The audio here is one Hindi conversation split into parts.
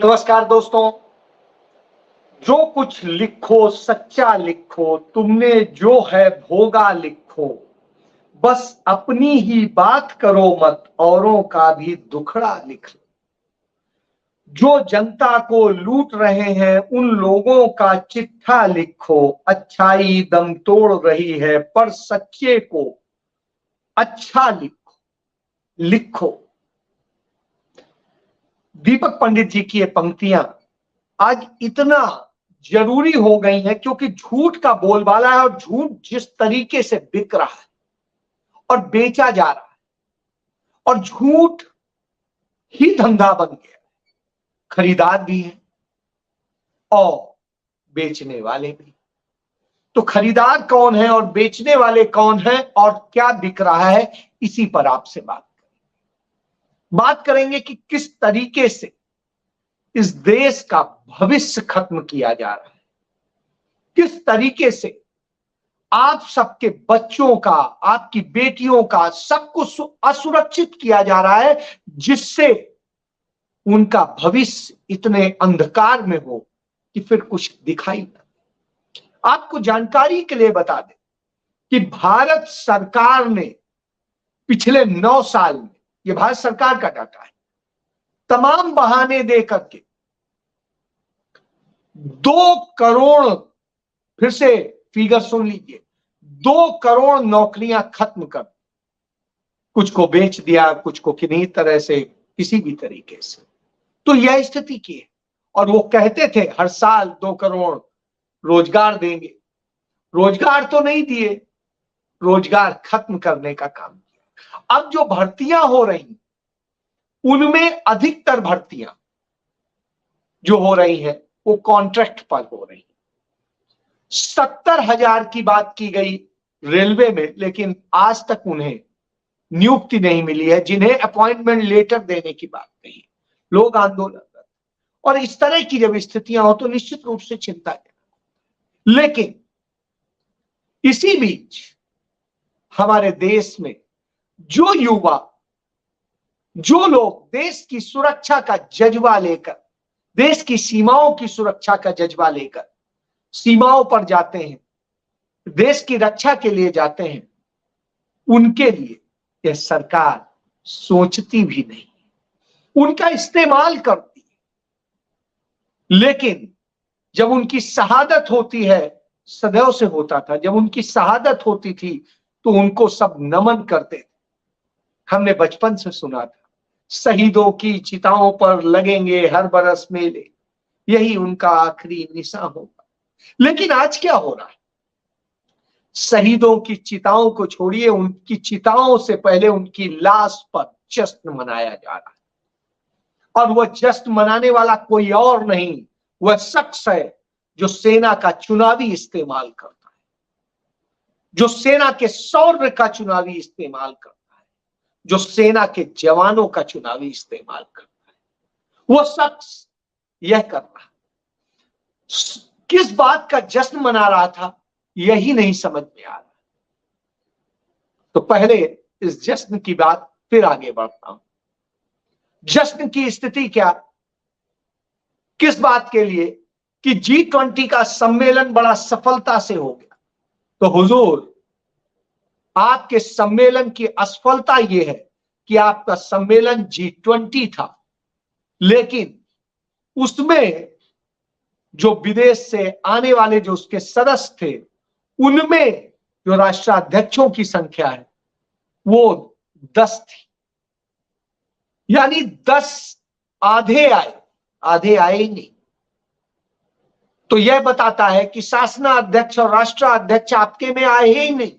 नमस्कार दोस्तों। जो कुछ लिखो सच्चा लिखो, तुमने जो है भोगा लिखो, बस अपनी ही बात करो मत, औरों का भी दुखड़ा लिख लो। जो जनता को लूट रहे हैं उन लोगों का चिट्ठा लिखो, अच्छाई दम तोड़ रही है पर सच्चे को अच्छा लिखो लिखो। दीपक पंडित जी की ये पंक्तियां आज इतना जरूरी हो गई है क्योंकि झूठ का बोलबाला है और झूठ जिस तरीके से बिक रहा है और बेचा जा रहा है और झूठ ही धंधा बन गया। खरीदार भी है और बेचने वाले भी। तो खरीदार कौन है और बेचने वाले कौन है और क्या बिक रहा है, इसी पर आपसे बात करेंगे कि किस तरीके से इस देश का भविष्य खत्म किया जा रहा है, किस तरीके से आप सबके बच्चों का, आपकी बेटियों का, सबको असुरक्षित किया जा रहा है, जिससे उनका भविष्य इतने अंधकार में हो कि फिर कुछ दिखाई न दे। आपको जानकारी के लिए बता दें कि भारत सरकार ने पिछले 9 साल में, यह भारत सरकार का डाटा है, तमाम बहाने दे करके 2 करोड़, फिर से फिगर सुन लीजिए, 2 करोड़ नौकरियां खत्म कर, कुछ को बेच दिया, कुछ को किन्हीं तरह से, किसी भी तरीके से। तो यह स्थिति की है। और वो कहते थे हर साल 2 करोड़ रोजगार देंगे। रोजगार तो नहीं दिए, रोजगार खत्म करने का काम किया। अब जो भर्तियां हो रही उनमें अधिकतर भर्तियां जो हो रही है वो कॉन्ट्रैक्ट पर हो रही। 70,000 की बात की गई रेलवे में, लेकिन आज तक उन्हें नियुक्ति नहीं मिली है, जिन्हें अपॉइंटमेंट लेटर देने की बात नहीं। लोग आंदोलन करते और इस तरह की जब स्थितियां हो तो निश्चित रूप से चिंता है। लेकिन इसी बीच हमारे देश में जो युवा, जो लोग देश की सुरक्षा का जज्बा लेकर, देश की सीमाओं की सुरक्षा का जज्बा लेकर सीमाओं पर जाते हैं, देश की रक्षा के लिए जाते हैं, उनके लिए यह सरकार सोचती भी नहीं, उनका इस्तेमाल करती है। लेकिन जब उनकी शहादत होती है, सदैव से होता था, जब उनकी शहादत होती थी तो उनको सब नमन करते थे। हमने बचपन से सुना था, शहीदों की चिताओं पर लगेंगे हर बरस मेले, यही उनका आखिरी निशान होगा। लेकिन आज क्या हो रहा है? शहीदों की चिताओं को छोड़िए, उनकी चिताओं से पहले उनकी लाश पर जश्न मनाया जा रहा है। और वह जश्न मनाने वाला कोई और नहीं, वह शख्स है जो सेना का चुनावी इस्तेमाल करता है, जो सेना के शौर्य का चुनावी इस्तेमाल करता है, जो सेना के जवानों का चुनावी इस्तेमाल करता है। वह शख्स यह कर रहा, किस बात का जश्न मना रहा था यही नहीं समझ में आ रहा। तो पहले इस जश्न की बात, फिर आगे बढ़ता हूं। जश्न की स्थिति क्या, किस बात के लिए कि G20 का सम्मेलन बड़ा सफलता से हो गया। तो हुजूर, आपके सम्मेलन की असफलता यह है कि आपका सम्मेलन G20 था, लेकिन उसमें जो विदेश से आने वाले जो उसके सदस्य थे, उनमें जो राष्ट्राध्यक्षों की संख्या है वो 10 थी। यानी 10 आधे आए ही नहीं। तो यह बताता है कि शासनाध्यक्ष और राष्ट्राध्यक्ष आपके में आए ही नहीं।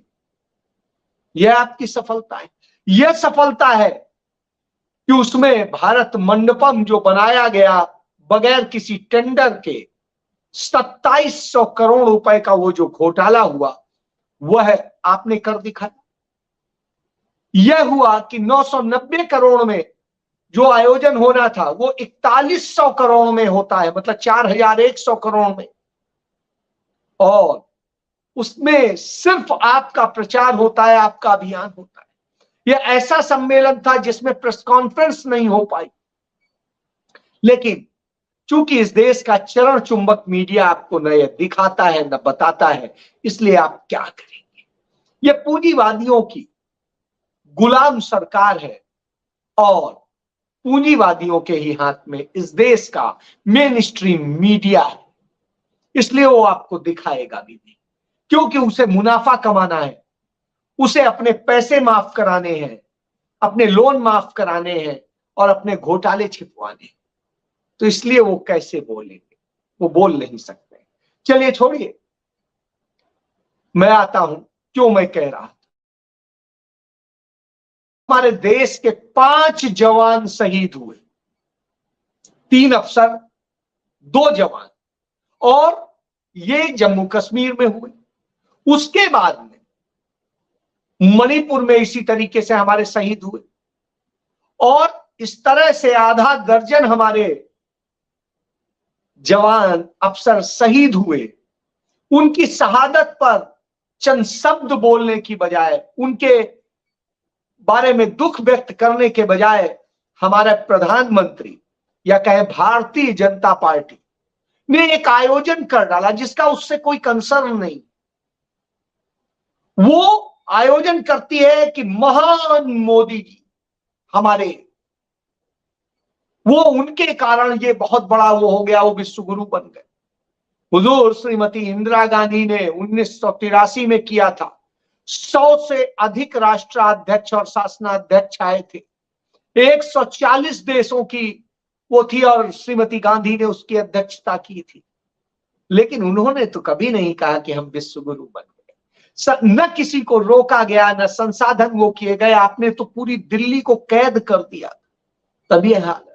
यह आपकी सफलता है। यह सफलता है कि उसमें भारत मंडपम जो बनाया गया बगैर किसी टेंडर के, 2700 करोड़ रुपए का वो जो घोटाला हुआ, वह आपने कर दिखाया। यह हुआ कि 990 करोड़ में जो आयोजन होना था वो 4100 करोड़ में होता है, मतलब 4100 करोड़ में, और उसमें सिर्फ आपका प्रचार होता है, आपका अभियान होता है। यह ऐसा सम्मेलन था जिसमें प्रेस कॉन्फ्रेंस नहीं हो पाई। लेकिन चूंकि इस देश का चरण चुंबक मीडिया आपको न दिखाता है न बताता है, इसलिए आप क्या करेंगे। ये पूंजीवादियों की गुलाम सरकार है और पूंजीवादियों के ही हाथ में इस देश का मेन स्ट्रीम मीडिया है, इसलिए वो आपको दिखाएगा भी नहीं, क्योंकि उसे मुनाफा कमाना है, उसे अपने पैसे माफ कराने हैं, अपने लोन माफ कराने हैं और अपने घोटाले छिपवाने हैं। तो इसलिए वो कैसे बोलेंगे, वो बोल नहीं सकते। चलिए छोड़िए, मैं आता हूं क्यों मैं कह रहा था। हमारे देश के 5 जवान शहीद हुए, 3 अफसर, 2 जवान, और ये जम्मू कश्मीर में हुए। उसके बाद में मणिपुर में इसी तरीके से हमारे शहीद हुए, और इस तरह से आधा दर्जन हमारे जवान अफसर शहीद हुए। उनकी शहादत पर चंद शब्द बोलने की बजाय, उनके बारे में दुख व्यक्त करने के बजाय, हमारे प्रधानमंत्री या कहे भारतीय जनता पार्टी ने एक आयोजन कर डाला जिसका उससे कोई कंसर्न नहीं। वो आयोजन करती है कि महान मोदी जी हमारे, वो उनके कारण ये बहुत बड़ा वो हो गया, वो विश्वगुरु बन गए। हुजूर श्रीमती इंदिरा गांधी ने 1983 में किया था। 100 से अधिक राष्ट्राध्यक्ष और शासनाध्यक्ष आए थे, 140 देशों की वो थी और श्रीमती गांधी ने उसकी अध्यक्षता की थी। लेकिन उन्होंने तो कभी नहीं कहा कि हम विश्वगुरु बन गए। न किसी को रोका गया, न संसाधन वो किए गए। आपने तो पूरी दिल्ली को कैद कर दिया, तब ये हाल है।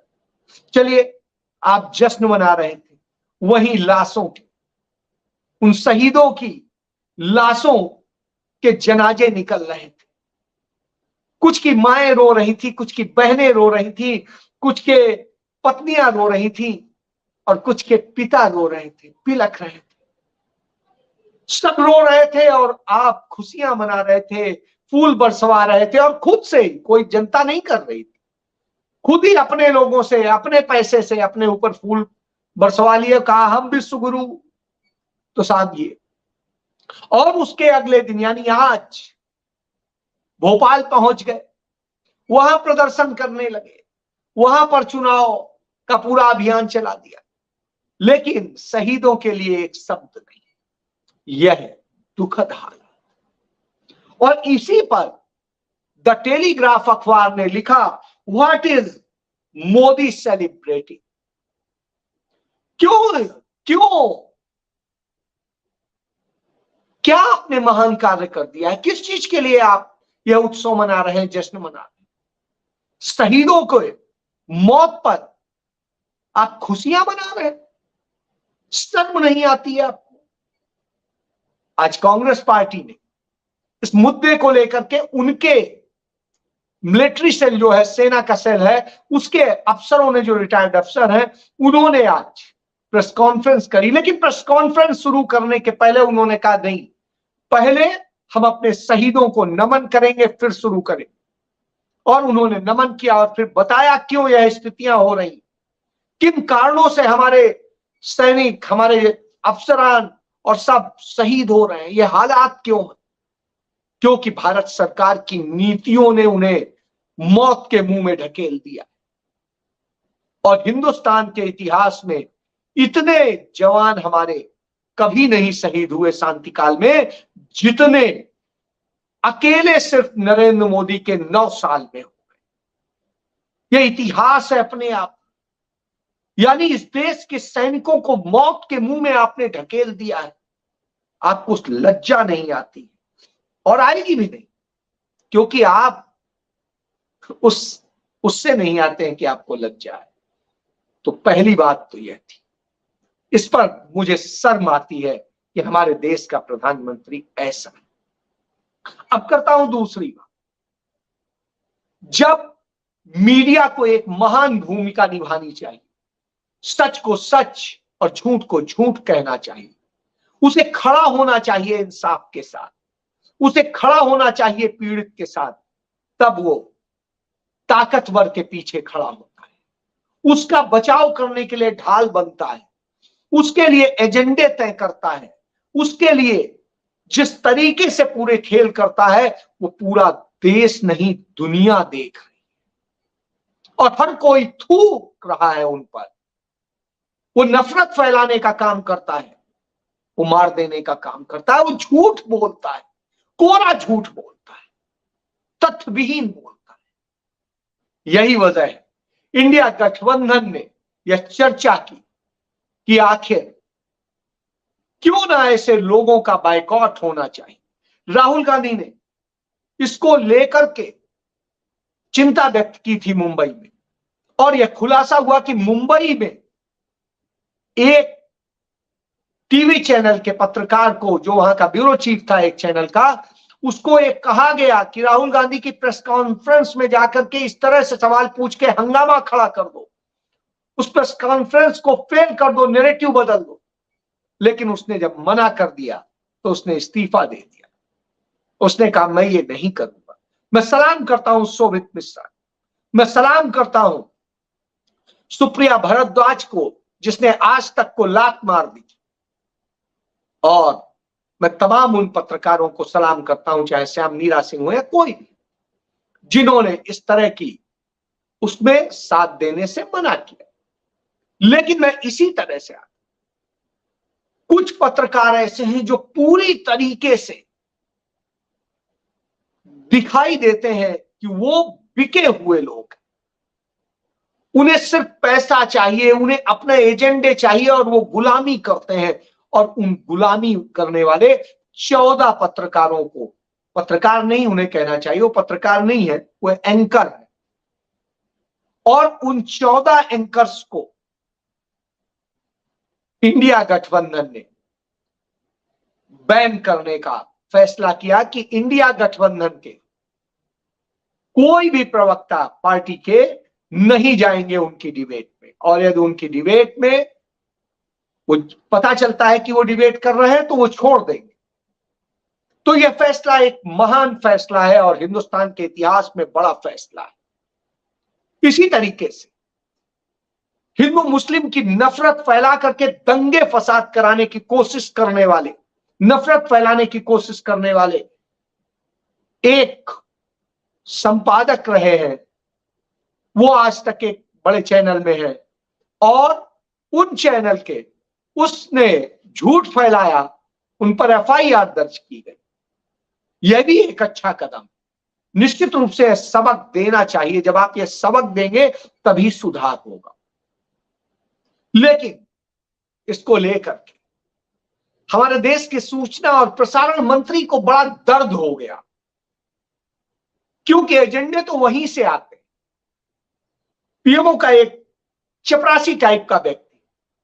चलिए, आप जश्न मना रहे थे, वहीं लाशों के, उन शहीदों की लाशों के जनाजे निकल रहे थे। कुछ की माएं रो रही थी, कुछ की बहनें रो रही थी, कुछ के पत्नियां रो रही थी और कुछ के पिता रो रहे थे, बिलख रहे थे। सब रो रहे थे और आप खुशियां मना रहे थे, फूल बरसवा रहे थे, और खुद से ही, कोई जनता नहीं कर रही थी, खुद ही अपने लोगों से, अपने पैसे से अपने ऊपर फूल बरसवा लिए, कहा हम विश्वगुरु। तो साहब ये, और उसके अगले दिन यानी आज भोपाल पहुंच गए, वहां प्रदर्शन करने लगे, वहां पर चुनाव का पूरा अभियान चला दिया, लेकिन शहीदों के लिए एक शब्द नहीं। यह दुखद हालत। और इसी पर द टेलीग्राफ अखबार ने लिखा, व्हाट इज मोदी सेलिब्रेटिंग। क्यों क्यों क्या आपने महान कार्य कर दिया है? किस चीज के लिए आप यह उत्सव मना रहे हैं, जश्न मना रहे हैं? शहीदों को मौत पर आप खुशियां मना रहे हैं? शर्म नहीं आती है आपको? आज कांग्रेस पार्टी ने इस मुद्दे को लेकर के उनके मिलिट्री सेल जो है, सेना का सेल है, उसके अफसरों ने, जो रिटायर्ड अफसर हैं, उन्होंने आज प्रेस कॉन्फ्रेंस करी। लेकिन प्रेस कॉन्फ्रेंस शुरू करने के पहले उन्होंने कहा, नहीं, पहले हम अपने शहीदों को नमन करेंगे, फिर शुरू करेंगे। और उन्होंने नमन किया और फिर बताया क्यों यह स्थितियां हो रही, किन कारणों से हमारे सैनिक, हमारे अफसरान और सब शहीद हो रहे हैं, ये हालात क्यों है? क्योंकि भारत सरकार की नीतियों ने उन्हें मौत के मुंह में ढकेल दिया। और हिंदुस्तान के इतिहास में इतने जवान हमारे कभी नहीं शहीद हुए शांतिकाल में, जितने अकेले सिर्फ नरेंद्र मोदी के 9 साल में हो गए। यह इतिहास है अपने आप। यानी इस देश के सैनिकों को मौत के मुंह में आपने ढकेल दिया है। आपको उस लज्जा नहीं आती, और आएगी भी नहीं, क्योंकि आप उससे नहीं आते हैं कि आपको लज्जा है। तो पहली बात तो यह थी, इस पर मुझे शर्म आती है कि हमारे देश का प्रधानमंत्री ऐसा है। अब करता हूं दूसरी बात। जब मीडिया को एक महान भूमिका निभानी चाहिए, सच को सच और झूठ को झूठ कहना चाहिए, उसे खड़ा होना चाहिए इंसाफ के साथ, उसे खड़ा होना चाहिए पीड़ित के साथ, तब वो ताकतवर के पीछे खड़ा होता है। उसका बचाव करने के लिए ढाल बनता है, उसके लिए एजेंडे तय करता है, उसके लिए जिस तरीके से पूरे खेल करता है वो पूरा देश नहीं दुनिया देख रही है। और हर कोई थूक रहा है उन पर। वो नफरत फैलाने का काम करता है, वो मार देने का काम करता है, वो झूठ बोलता है, कोरा झूठ बोलता है, तथ्यविहीन बोलता है। यही वजह है इंडिया गठबंधन ने यह चर्चा की कि आखिर क्यों ना ऐसे लोगों का बायकॉट होना चाहिए। राहुल गांधी ने इसको लेकर के चिंता व्यक्त की थी मुंबई में, और यह खुलासा हुआ कि मुंबई में एक टीवी चैनल के पत्रकार को, जो वहां का ब्यूरो चीफ था एक चैनल का, उसको एक कहा गया कि राहुल गांधी की प्रेस कॉन्फ्रेंस में जाकर के इस तरह से सवाल पूछ के हंगामा खड़ा कर दो, उस प्रेस कॉन्फ्रेंस को फेल कर दो, नैरेटिव बदल दो। लेकिन उसने जब मना कर दिया तो उसने इस्तीफा दे दिया। उसने कहा मैं ये नहीं करूंगा। मैं सलाम करता हूं शोभित मिश्रा, मैं सलाम करता हूं सुप्रिया भारद्वाज को जिसने आज तक को लात मार दी, और मैं तमाम उन पत्रकारों को सलाम करता हूं, चाहे श्याम मीरा सिंह हो या कोई भी, जिन्होंने इस तरह की उसमें साथ देने से मना किया। लेकिन मैं इसी तरह से कुछ पत्रकार ऐसे हैं जो पूरी तरीके से दिखाई देते हैं कि वो बिके हुए लोग, उन्हें सिर्फ पैसा चाहिए, उन्हें अपने एजेंडे चाहिए और वो गुलामी करते हैं। और उन गुलामी करने वाले 14 पत्रकारों को, पत्रकार नहीं उन्हें कहना चाहिए, वो पत्रकार नहीं है, वो एंकर है, और उन 14 एंकर्स को इंडिया गठबंधन ने बैन करने का फैसला किया कि इंडिया गठबंधन के कोई भी प्रवक्ता पार्टी के नहीं जाएंगे उनकी डिबेट में। और यदि उनकी डिबेट में वो पता चलता है कि वो डिबेट कर रहे हैं तो वो छोड़ देंगे। तो यह फैसला एक महान फैसला है और हिंदुस्तान के इतिहास में बड़ा फैसला है। इसी तरीके से हिंदू मुस्लिम की नफरत फैला करके दंगे फसाद कराने की कोशिश करने वाले, नफरत फैलाने की कोशिश करने वाले एक संपादक रहे हैं, वो आज तक एक बड़े चैनल में है, और उन चैनल के उसने झूठ फैलाया, उन पर एफआईआर दर्ज की गई। यह भी एक अच्छा कदम, निश्चित रूप से सबक देना चाहिए। जब आप यह सबक देंगे तभी सुधार होगा। लेकिन इसको लेकर के हमारे देश के सूचना और प्रसारण मंत्री को बड़ा दर्द हो गया, क्योंकि एजेंडे तो वहीं से आते हैं। पीएमओ का एक चपरासी टाइप का व्यक्ति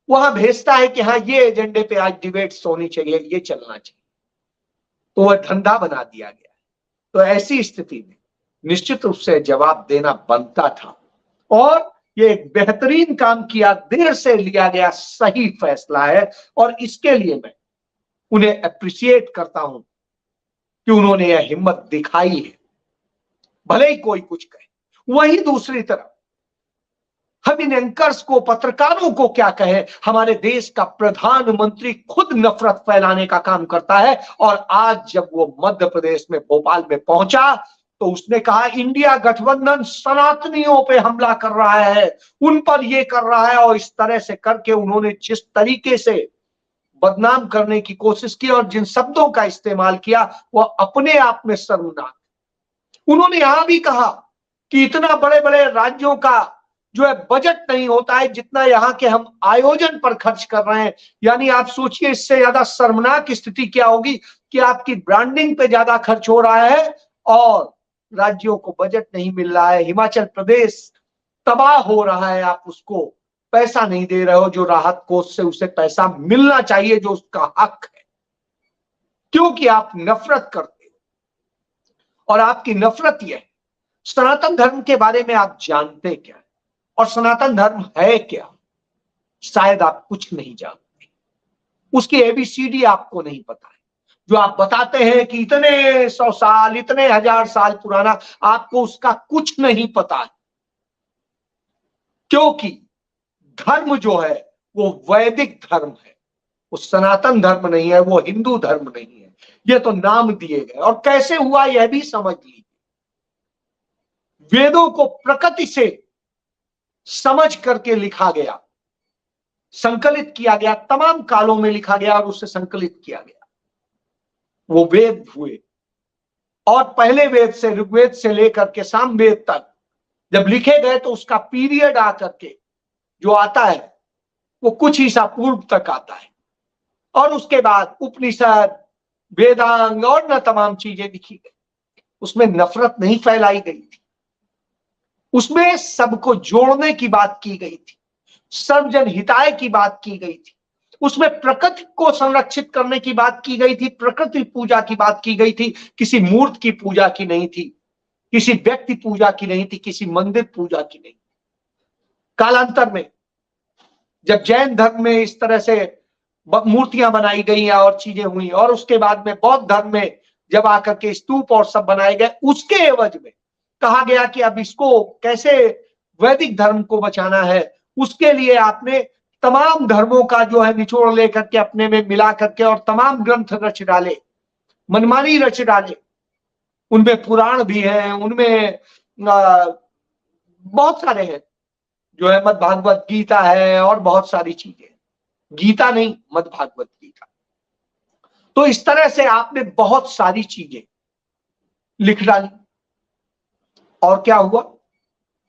वहां भेजता है कि हाँ ये एजेंडे पे आज डिबेट्स होनी चाहिए, ये चलना चाहिए, तो वह धंधा बना दिया गया। तो ऐसी स्थिति में निश्चित रूप से जवाब देना बनता था, और ये एक बेहतरीन काम किया, देर से लिया गया सही फैसला है, और इसके लिए मैं उन्हें अप्रिशिएट करता हूं कि उन्होंने यह हिम्मत दिखाई है, भले ही कोई कुछ कहे। वहीं दूसरी तरफ हम इन एंकर्स को, पत्रकारों को क्या कहे, हमारे देश का प्रधानमंत्री खुद नफरत फैलाने का काम करता है। और आज जब वो मध्य प्रदेश में भोपाल में पहुंचा तो उसने कहा इंडिया गठबंधन सनातनियों पे हमला कर रहा है, उन पर ये कर रहा है, और इस तरह से करके उन्होंने जिस तरीके से बदनाम करने की कोशिश की और जिन शब्दों का इस्तेमाल किया वह अपने आप में शर्मनाक। उन्होंने यहां भी कहा कि इतना बड़े बड़े राज्यों का जो है बजट नहीं होता है जितना यहाँ के हम आयोजन पर खर्च कर रहे हैं। यानी आप सोचिए इससे ज्यादा शर्मनाक स्थिति क्या होगी कि आपकी ब्रांडिंग पे ज्यादा खर्च हो रहा है और राज्यों को बजट नहीं मिल रहा है। हिमाचल प्रदेश तबाह हो रहा है, आप उसको पैसा नहीं दे रहे हो जो राहत कोष से उसे पैसा मिलना चाहिए, जो उसका हक है, क्योंकि आप नफरत करते हो। और आपकी नफरत यह है, सनातन धर्म के बारे में आप जानते क्या, और सनातन धर्म है क्या, शायद आप कुछ नहीं जानते। उसकी एबीसीडी आपको नहीं पता है। जो आप बताते हैं कि इतने 100 साल, इतने 1000 साल पुराना, आपको उसका कुछ नहीं पता है, क्योंकि धर्म जो है वो वैदिक धर्म है, वो सनातन धर्म नहीं है, वो हिंदू धर्म नहीं है। ये तो नाम दिए गए। और कैसे हुआ यह भी समझ लीजिए। वेदों को प्रकृति से समझ करके लिखा गया, संकलित किया गया, तमाम कालों में लिखा गया और उससे संकलित किया गया, वो वेद हुए। और पहले वेद से, ऋग्वेद से लेकर के सामवेद तक जब लिखे गए तो उसका पीरियड आकर के जो आता है वो कुछ ही सा पूर्व तक आता है। और उसके बाद उपनिषद, वेदांग और न तमाम चीजें लिखी गई। उसमें नफरत नहीं फैलाई गई थी, उसमें सबको जोड़ने की बात की गई थी, सर्वजन हिताय की बात की गई थी, उसमें प्रकृति को संरक्षित करने की बात की गई थी, प्रकृति पूजा की बात की गई थी। किसी मूर्ति की पूजा की नहीं थी, किसी व्यक्ति पूजा की नहीं थी, किसी मंदिर पूजा की नहीं। कालांतर में जब जैन धर्म में इस तरह से मूर्तियां बनाई गई और चीजें हुई, और उसके बाद में बौद्ध धर्म में जब आकर के स्तूप और सब बनाए गए, उसके एवज में कहा गया कि अब इसको कैसे वैदिक धर्म को बचाना है, उसके लिए आपने तमाम धर्मों का जो है निचोड़ लेकर के अपने में मिला करके और तमाम ग्रंथ रच डाले, मनमानी रच डाले। उनमें पुराण भी है, उनमें बहुत सारे हैं, जो है मद भागवत गीता है और बहुत सारी चीजें, गीता नहीं मद भागवत गीता। तो इस तरह से आपने बहुत सारी चीजें लिख डाली। और क्या हुआ,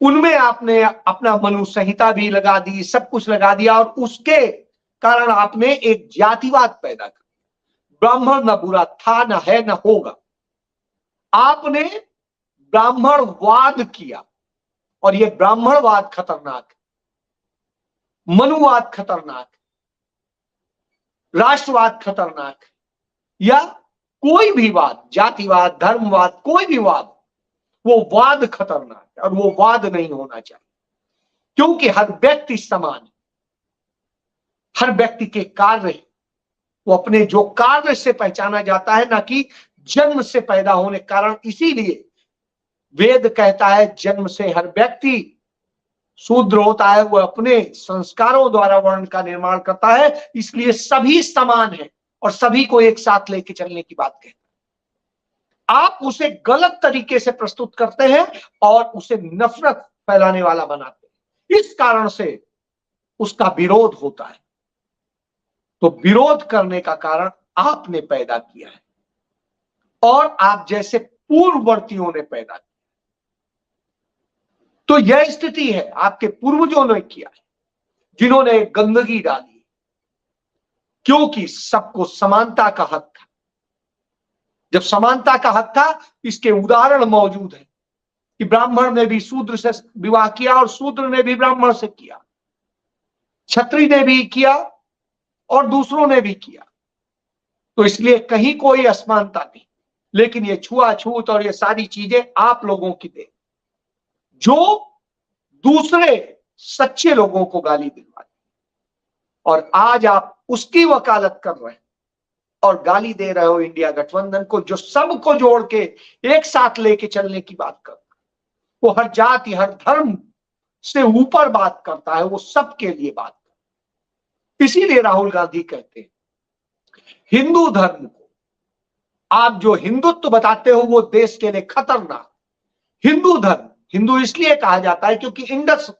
उनमें आपने अपना मनु संहिता भी लगा दी, सब कुछ लगा दिया, और उसके कारण आपने एक जातिवाद पैदा कर दिया। ब्राह्मण न बुरा था, न है, न होगा। आपने ब्राह्मणवाद किया, और यह ब्राह्मणवाद खतरनाक है, मनुवाद खतरनाक है, राष्ट्रवाद खतरनाक है, या कोई भी वाद, जातिवाद, धर्मवाद, कोई भी वाद, वो वाद खतरनाक है और वो वाद नहीं होना चाहिए। क्योंकि हर व्यक्ति समान है, हर व्यक्ति के कार्य है, वो अपने जो कार्य से पहचाना जाता है, ना कि जन्म से पैदा होने के कारण। इसीलिए वेद कहता है जन्म से हर व्यक्ति शूद्र होता है, वो अपने संस्कारों द्वारा वर्ण का निर्माण करता है। इसलिए सभी समान है और सभी को एक साथ लेके चलने की बात कहता है। आप उसे गलत तरीके से प्रस्तुत करते हैं और उसे नफरत फैलाने वाला बनाते हैं। इस कारण से उसका विरोध होता है। तो विरोध करने का कारण आपने पैदा किया है और आप जैसे पूर्ववर्तियों ने पैदा किया। तो यह स्थिति है आपके पूर्वजों ने किया है, जिन्होंने गंदगी डाली, क्योंकि सबको समानता का हक था। जब समानता का हक था, इसके उदाहरण मौजूद है कि ब्राह्मण ने भी शूद्र से विवाह किया और शूद्र ने भी ब्राह्मण से किया, क्षत्रिय ने भी किया और दूसरों ने भी किया। तो इसलिए कहीं कोई असमानता नहीं। लेकिन ये छुआछूत और ये सारी चीजें आप लोगों की दे, जो दूसरे सच्चे लोगों को गाली दिलवाती, और आज आप उसकी वकालत कर रहे हैं और गाली दे रहे हो इंडिया गठबंधन को, जो सबको जोड़ के एक साथ लेके चलने की बात करता है। वो हर जाति, हर धर्म से ऊपर बात करता है, वो सबके लिए बात करता है। इसीलिए राहुल गांधी कहते हैं हिंदू धर्म को आप जो हिंदुत्व बताते हो वो देश के लिए खतरनाक। हिंदू धर्म, हिंदू इसलिए कहा जाता है क्योंकि इंडस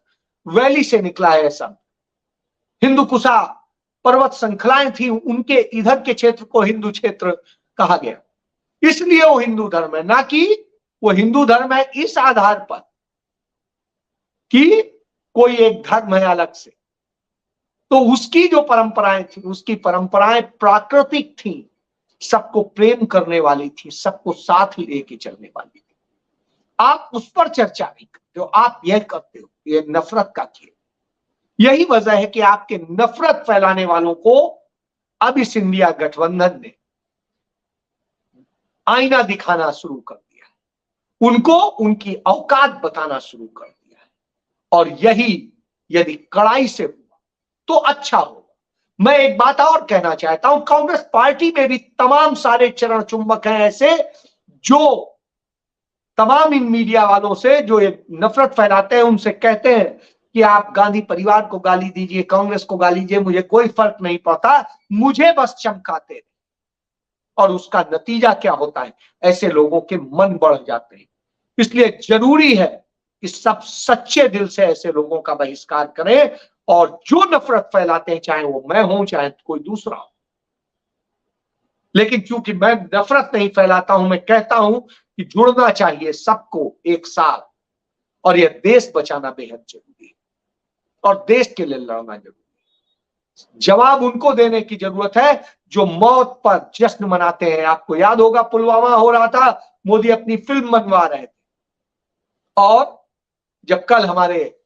वैली से निकला है सब। हिंदू कुशा पर्वत श्रृंखलाएं थी, उनके इधर के क्षेत्र को हिंदू क्षेत्र कहा गया, इसलिए वो हिंदू धर्म है। ना कि वो हिंदू धर्म है इस आधार पर कि कोई एक धर्म है अलग से। तो उसकी जो परंपराएं थी, उसकी परंपराएं प्राकृतिक थी, सबको प्रेम करने वाली थी, सबको साथ ही लेके चलने वाली थी। आप उस पर चर्चा नहीं करते हो, आप यह करते हो, यह नफरत का खेल। यही वजह है कि आपके नफरत फैलाने वालों को अब इस इंडिया गठबंधन ने आईना दिखाना शुरू कर दिया है, उनको उनकी औकात बताना शुरू कर दिया है। और यही यदि कड़ाई से हुआ तो अच्छा होगा। मैं एक बात और कहना चाहता हूं, कांग्रेस पार्टी में भी तमाम सारे चरण चुंबक हैं ऐसे, जो तमाम इन मीडिया वालों से जो ये नफरत फैलाते हैं उनसे कहते हैं कि आप गांधी परिवार को गाली दीजिए, कांग्रेस को गाली दीजिए, मुझे कोई फर्क नहीं पड़ता, मुझे बस चमकाते रहे। और उसका नतीजा क्या होता है? ऐसे लोगों के मन बढ़ जाते हैं। इसलिए जरूरी है कि सब सच्चे दिल से ऐसे लोगों का बहिष्कार करें, और जो नफरत फैलाते हैं, चाहे वो मैं हूं चाहे कोई दूसरा हो। लेकिन क्योंकि मैं नफरत नहीं फैलाता हूं, मैं कहता हूं कि जुड़ना चाहिए सबको एक साथ, और यह देश बचाना बेहद जरूरी है और देश के लिए लड़ना जरूरी है। जवाब उनको देने की जरूरत है जो मौत पर जश्न मनाते हैं। आपको याद होगा पुलवामा हो रहा था, मोदी अपनी फिल्म बनवा रहे थे, और जब कल हमारे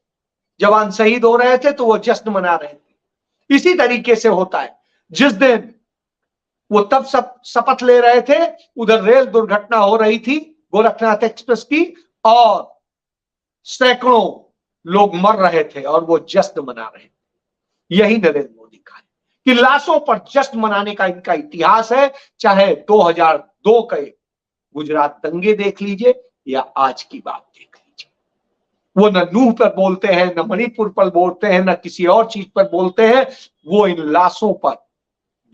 जवान शहीद हो रहे थे तो वो जश्न मना रहे थे। इसी तरीके से होता है। जिस दिन वो तब सब शपथ ले रहे थे, उधर रेल दुर्घटना हो रही थी गोरखनाथ एक्सप्रेस की, और सैकड़ों लोग मर रहे थे और वो जश्न मना रहे थे। यही नरेंद्र मोदी का है कि लाशों पर जश्न मनाने का इनका इतिहास है। चाहे 2002 के गुजरात दंगे देख लीजिए या आज की बात देख लीजिए, वो न नूह पर बोलते हैं, न मणिपुर पर बोलते हैं, न किसी और चीज पर बोलते हैं। वो इन लाशों पर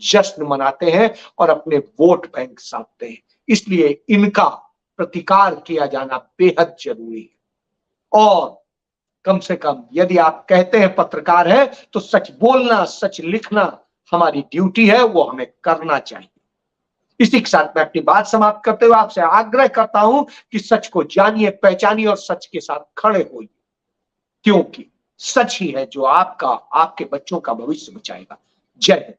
जश्न मनाते हैं और अपने वोट बैंक साधते हैं। इसलिए इनका प्रतिकार किया जाना बेहद जरूरी है। और कम से कम यदि आप कहते हैं पत्रकार है, तो सच बोलना, सच लिखना हमारी ड्यूटी है, वो हमें करना चाहिए। इसी के साथ मैं अपनी बात समाप्त करते हुए आपसे आग्रह करता हूं कि सच को जानिए, पहचानिए और सच के साथ खड़े होइए, क्योंकि सच ही है जो आपका, आपके बच्चों का भविष्य बचाएगा। जय हिंद।